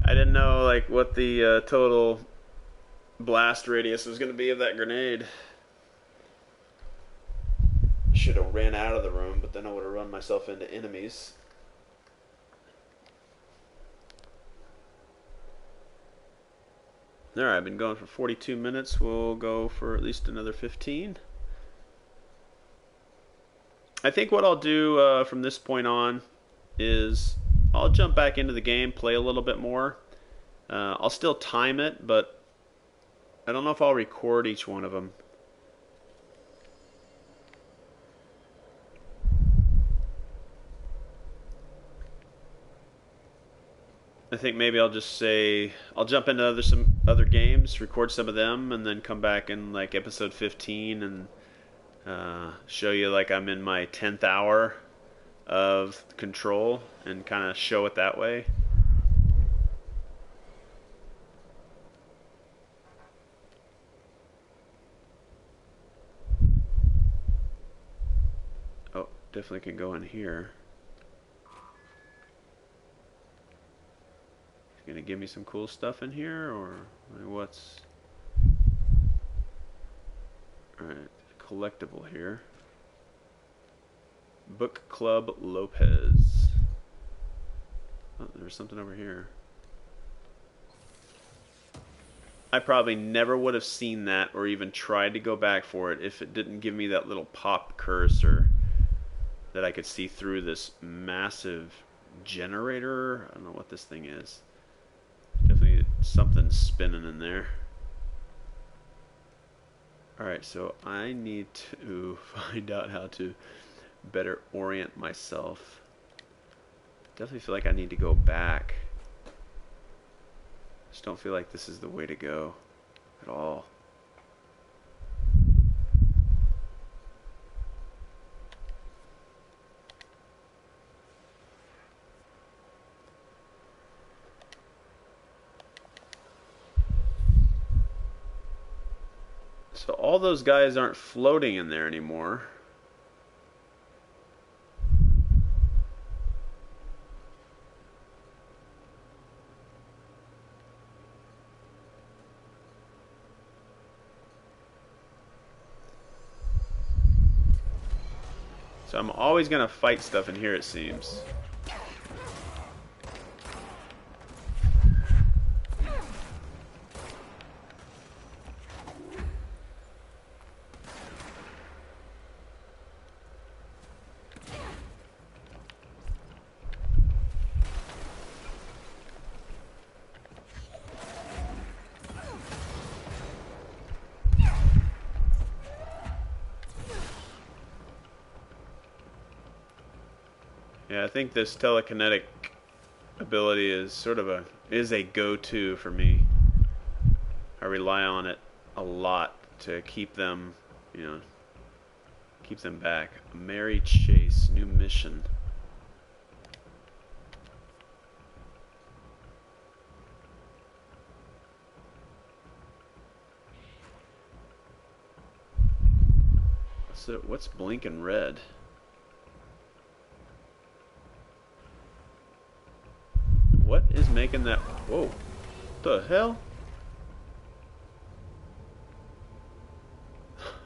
I didn't know like what the total blast radius was going to be of that grenade. Should have ran out of the room, but then I would have run myself into enemies. Alright, I've been going for 42 minutes. We'll go for at least another 15. I think what I'll do from this point on is I'll jump back into the game, play a little bit more. I'll still time it, but I don't know if I'll record each one of them. I think maybe I'll just say I'll jump into some other games, record some of them, and then come back in like episode 15 and show you like I'm in my 10th hour of Control and kind of show it that way. Oh, definitely can go in here. Gonna give me some cool stuff in here, or what's... Alright, collectible here. Book Club Lopez. Oh, there's something over here. I probably never would have seen that or even tried to go back for it if it didn't give me that little pop cursor that I could see through this massive generator. I don't know what this thing is. Definitely something spinning in there. Alright, so I need to find out how to better orient myself. Definitely feel like I need to go back. Just don't feel like this is the way to go at all. So all those guys aren't floating in there anymore. So I'm always going to fight stuff in here, it seems. Yeah, I think this telekinetic ability is sort of a go-to for me. I rely on it a lot to keep them, keep them back. Mary Chase, new mission. What's blinking red? What is making that? Whoa! The hell?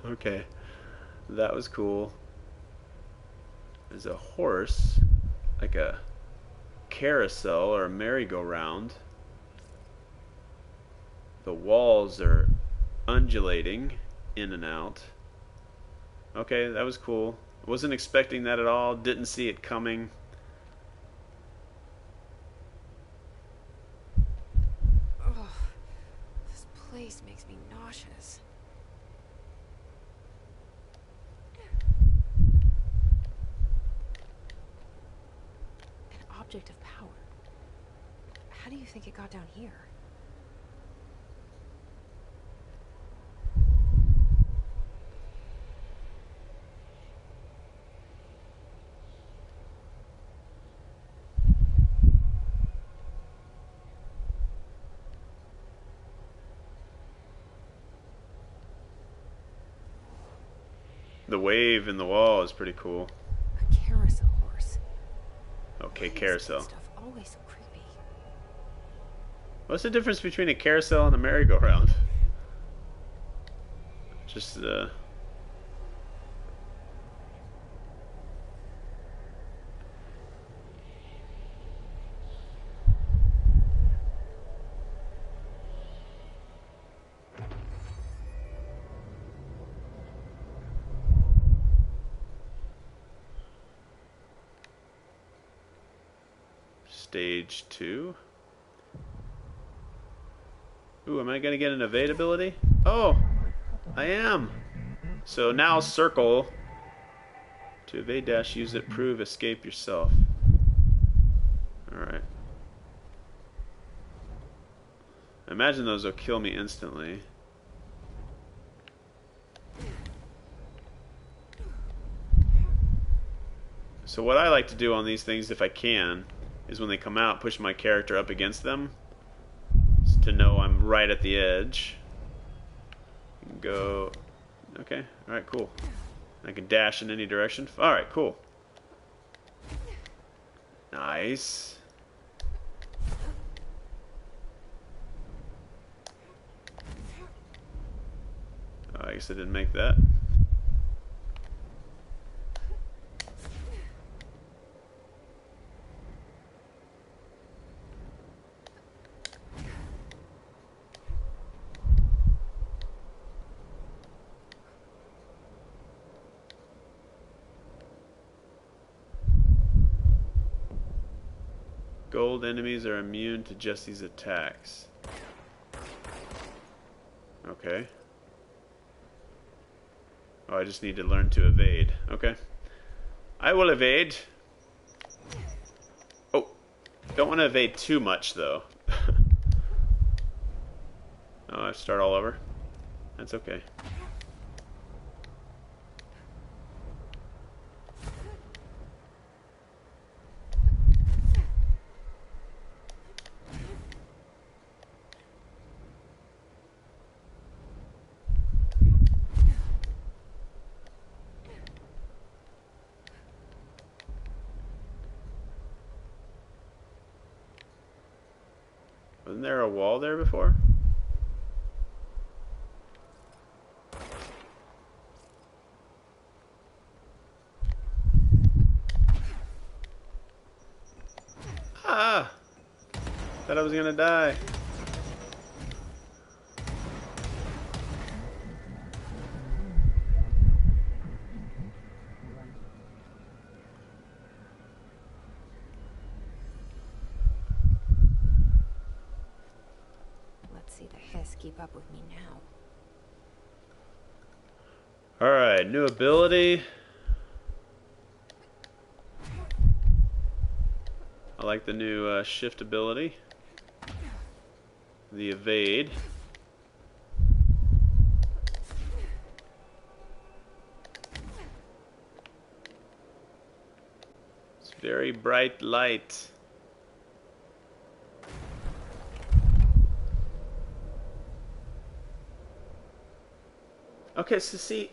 Okay, that was cool. There's a horse, like a carousel or a merry-go-round. The walls are undulating in and out. Okay, that was cool. Wasn't expecting that at all. Didn't see it coming. Ugh, this place makes me nauseous. An object of power. How do you think it got down here? The wave in the wall is pretty cool. A carousel horse. Okay, Why is carousel. that stuff always so creepy? What's the difference between a carousel and a merry-go-round? Just Stage 2. Ooh, am I gonna get an evade ability? Oh, I am. So now circle to evade dash, use it, prove, escape yourself. Alright. I imagine those will kill me instantly. So what I like to do on these things, if I can, is when they come out, push my character up against them to know I'm right at the edge. Go. Okay, alright, cool. I can dash in any direction. Alright, cool. Nice. Oh, I guess I didn't make that. Gold enemies are immune to Jesse's attacks. Okay. Oh, I just need to learn to evade. Okay. I will evade. Oh, don't want to evade too much, though. Oh, I have to start all over. That's okay. Wasn't there a wall there before? Ah! Thought I was gonna die. Let's see the Hess keep up with me now. Alright, new ability. I like the new shift ability. The evade. It's very bright light. Okay, so see,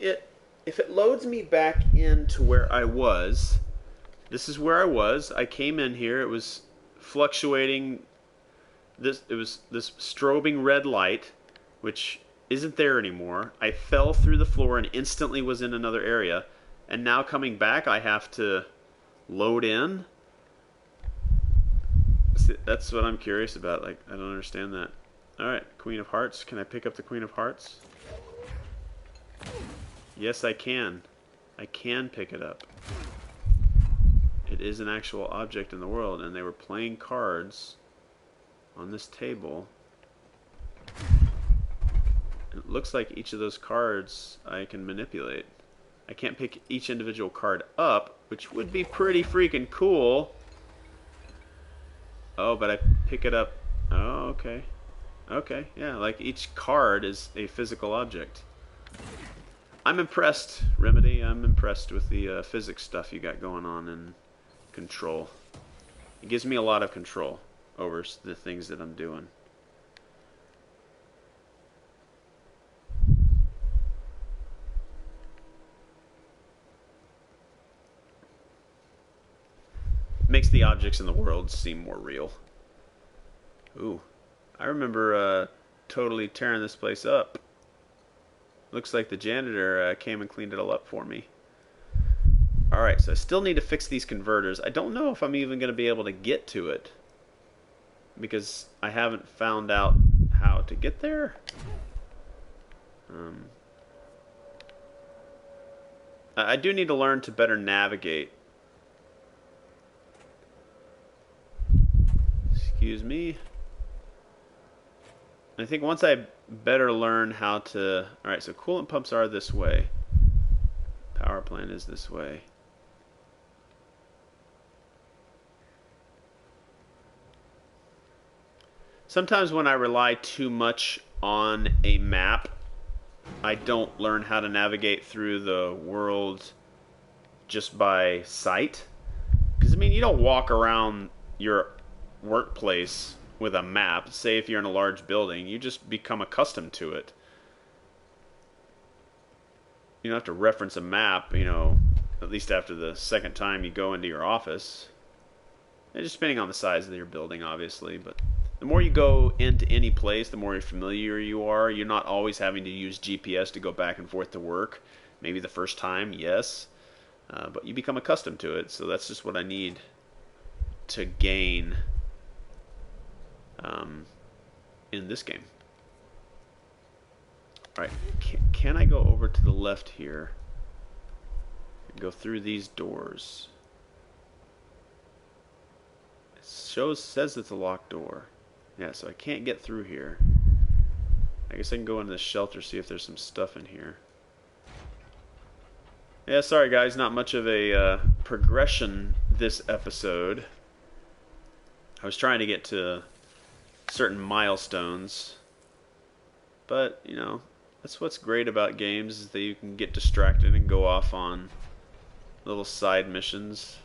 if it loads me back into where I was, this is where I was. I came in here. It was fluctuating. It was this strobing red light, which isn't there anymore. I fell through the floor and instantly was in another area. And now coming back, I have to load in. See, that's what I'm curious about. Like, I don't understand that. All right, Queen of Hearts. Can I pick up the Queen of Hearts? Yes, I can. I can pick it up. It is an actual object in the world, and they were playing cards on this table. It looks like each of those cards I can manipulate. I can't pick each individual card up, which would be pretty freaking cool. Oh, but I pick it up. Oh, okay. Okay, yeah, like each card is a physical object. I'm impressed, Remedy. I'm impressed with the physics stuff you got going on in Control. It gives me a lot of control over the things that I'm doing. Makes the objects in the world seem more real. Ooh, I remember totally tearing this place up. Looks like the janitor came and cleaned it all up for me. Alright, so I still need to fix these converters. I don't know if I'm even going to be able to get to it, because I haven't found out how to get there. I do need to learn to better navigate. Excuse me. I think once I better learn how to... Alright, so coolant pumps are this way. Power plant is this way. Sometimes when I rely too much on a map, I don't learn how to navigate through the world just by sight. Because, I mean, you don't walk around your workplace with a map. Say if you're in a large building, you just become accustomed to it. You don't have to reference a map, you know, at least after the second time you go into your office. And just depending on the size of your building, obviously, but the more you go into any place, the more familiar you are. You're not always having to use GPS to go back and forth to work. Maybe the first time, yes, but you become accustomed to it, so that's just what I need to gain in this game. Alright, can I go over to the left here and go through these doors? It says it's a locked door. Yeah, so I can't get through here. I guess I can go into the shelter, see if there's some stuff in here. Yeah, sorry guys, not much of a progression this episode. I was trying to get to certain milestones, but you know, that's what's great about games, is that you can get distracted and go off on little side missions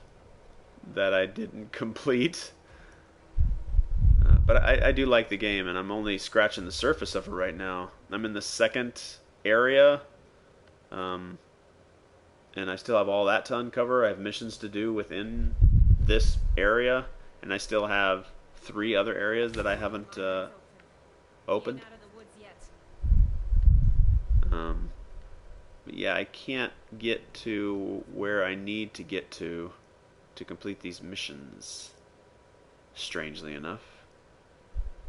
that I didn't complete. But I do like the game, and I'm only scratching the surface of it right now. I'm in the second area, and I still have all that to uncover. I have missions to do within this area, and I still have 3 other areas that I haven't opened. But yeah, I can't get to where I need to get to complete these missions, strangely enough.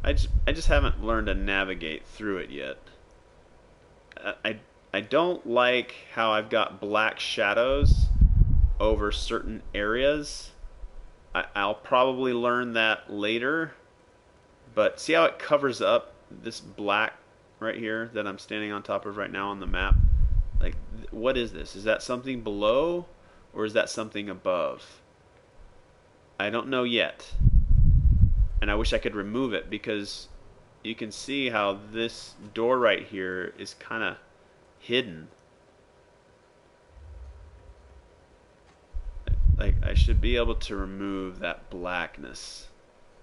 I just haven't learned to navigate through it yet. I don't like how I've got black shadows over certain areas. I'll probably learn that later. But see how it covers up this black right here that I'm standing on top of right now on the map? Like, what is this? Is that something below, or is that something above? I don't know yet. And I wish I could remove it, because you can see how this door right here is kind of hidden. Like, I should be able to remove that blackness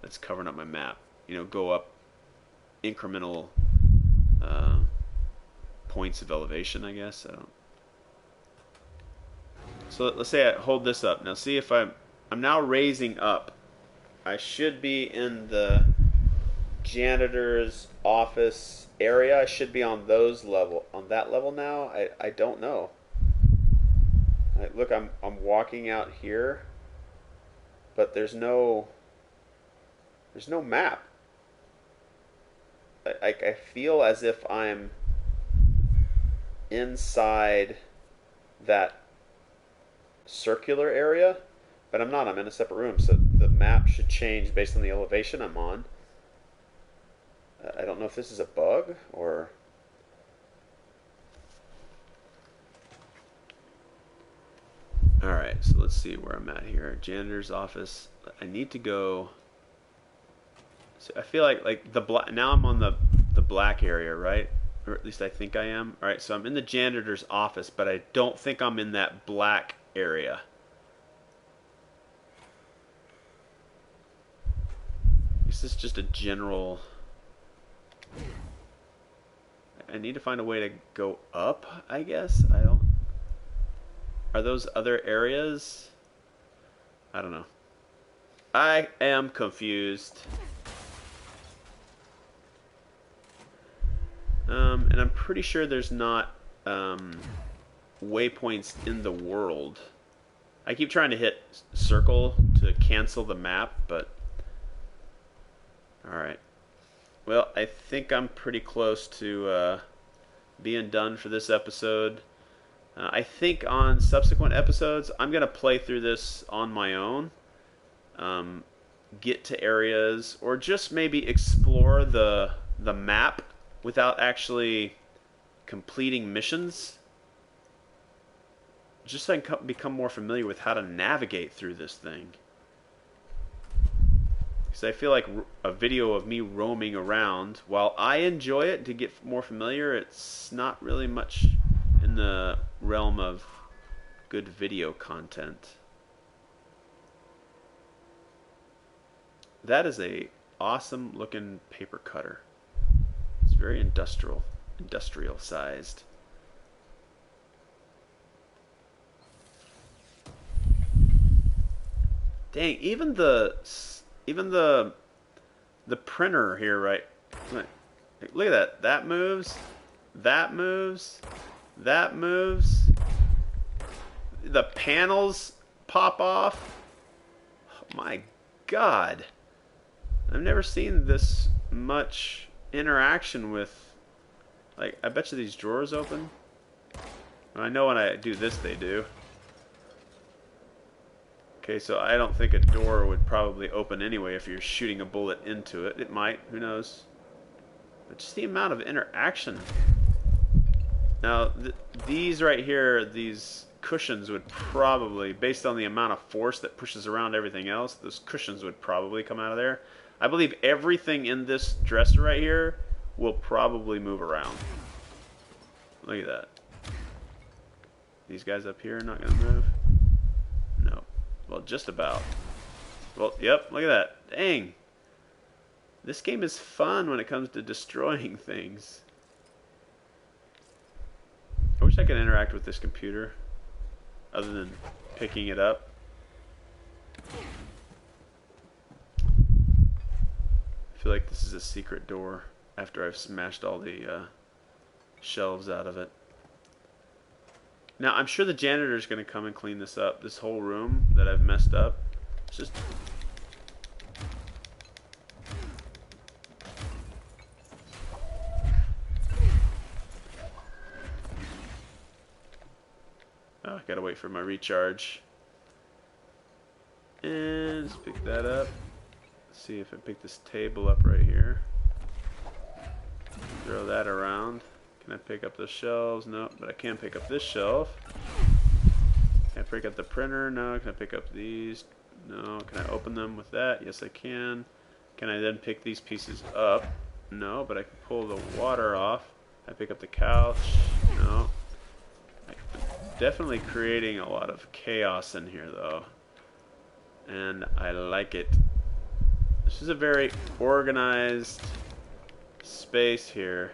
that's covering up my map. You know, go up incremental points of elevation, I guess. So let's say I hold this up. Now see if I'm now raising up. I should be in the janitor's office area. I should be on that level now. I don't know. Look, I'm walking out here, but there's no map. I feel as if I'm inside that circular area, but I'm not. I'm in a separate room, so the map should change based on the elevation I'm on. I don't know if this is a bug or... Alright, so let's see where I'm at here. Janitor's office. I need to go... So I feel like the black... Now I'm on the black area, right? Or at least I think I am. Alright, so I'm in the janitor's office, but I don't think I'm in that black area. This is just a general... I need to find a way to go up, I guess. I don't... Are those other areas? I don't know. I am confused. And I'm pretty sure there's not waypoints in the world. I keep trying to hit circle to cancel the map, but... Alright. Well, I think I'm pretty close to being done for this episode. I think on subsequent episodes, I'm going to play through this on my own. Get to areas, or just maybe explore the map without actually completing missions. Just so I can become more familiar with how to navigate through this thing. Because I feel like a video of me roaming around, while I enjoy it to get more familiar, it's not really much in the realm of good video content. That is a awesome looking paper cutter. It's very industrial sized. Dang, even the printer here, right? Look at that. That moves. That moves. That moves. The panels pop off. Oh my God. I've never seen this much interaction with... Like, I bet you these drawers open. I know when I do this, they do. Okay, so I don't think a door would probably open anyway if you're shooting a bullet into it. It might, who knows. But just the amount of interaction. Now, these right here, these cushions would probably, based on the amount of force that pushes around everything else, those cushions would probably come out of there. I believe everything in this dresser right here will probably move around. Look at that. These guys up here are not going to move? No. Well, just about. Well, yep, look at that. Dang. This game is fun when it comes to destroying things. I wish I could interact with this computer other than picking it up. I feel like this is a secret door after I've smashed all the shelves out of it. Now, I'm sure the janitor's going to come and clean this up. This whole room that I've messed up. It's just... Oh, I gotta wait for my recharge. And let's pick that up. Let's see if I pick this table up right here. Throw that around. Can I pick up the shelves? No, but I can pick up this shelf. Can I pick up the printer? No. Can I pick up these? No. Can I open them with that? Yes, I can. Can I then pick these pieces up? No, but I can pull the water off. I pick up the couch? No. Definitely creating a lot of chaos in here, though. And I like it. This is a very organized space here.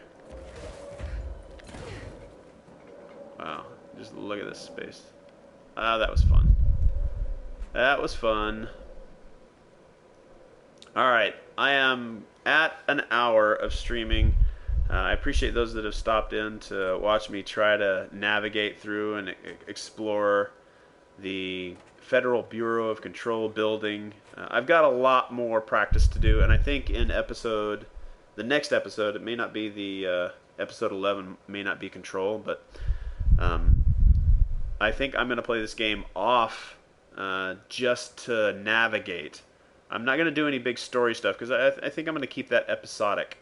Wow, just look at this space. That was fun. That was fun. Alright, I am at an hour of streaming. I appreciate those that have stopped in to watch me try to navigate through and explore the Federal Bureau of Control building. I've got a lot more practice to do, and I think in the next episode, it may not be the episode 11, may not be Control, but I think I'm going to play this game off just to navigate. I'm not going to do any big story stuff because I think I'm going to keep that episodic.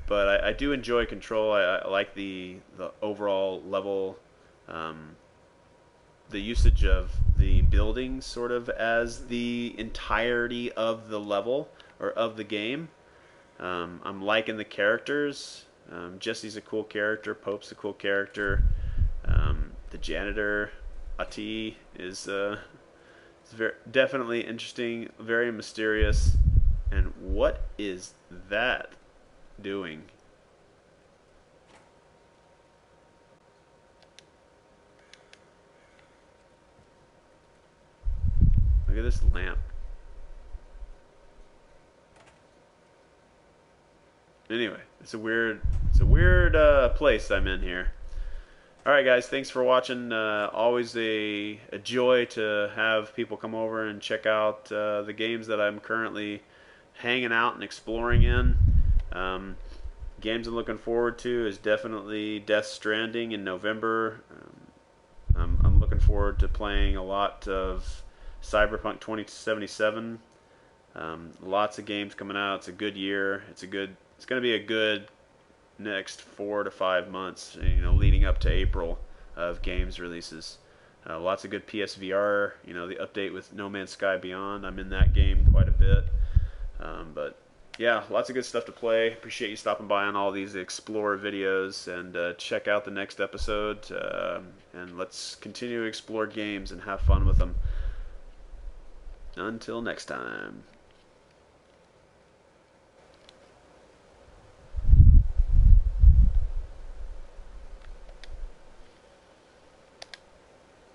But I do enjoy Control. I like the overall level, the usage of the buildings sort of as the entirety of the level or of the game. I'm liking the characters. Jesse's a cool character. Pope's a cool character. The janitor, Ati, is definitely interesting, very mysterious. And what is that doing? Look at this lamp. Anyway, it's a weird place I'm in here. Alright guys, thanks for watching. Always a joy to have people come over and check out the games that I'm currently hanging out and exploring in. Games I'm looking forward to is definitely Death Stranding in November. I'm looking forward to playing a lot of Cyberpunk 2077. Lots of games coming out. It's a good year. It's going to be a good next 4 to 5 months, leading up to April of games releases. Lots of good PSVR, the update with No Man's Sky Beyond. I'm in that game quite a bit. But yeah, lots of good stuff to play. Appreciate you stopping by on all these Explore videos, and check out the next episode. And let's continue to explore games and have fun with them. Until next time.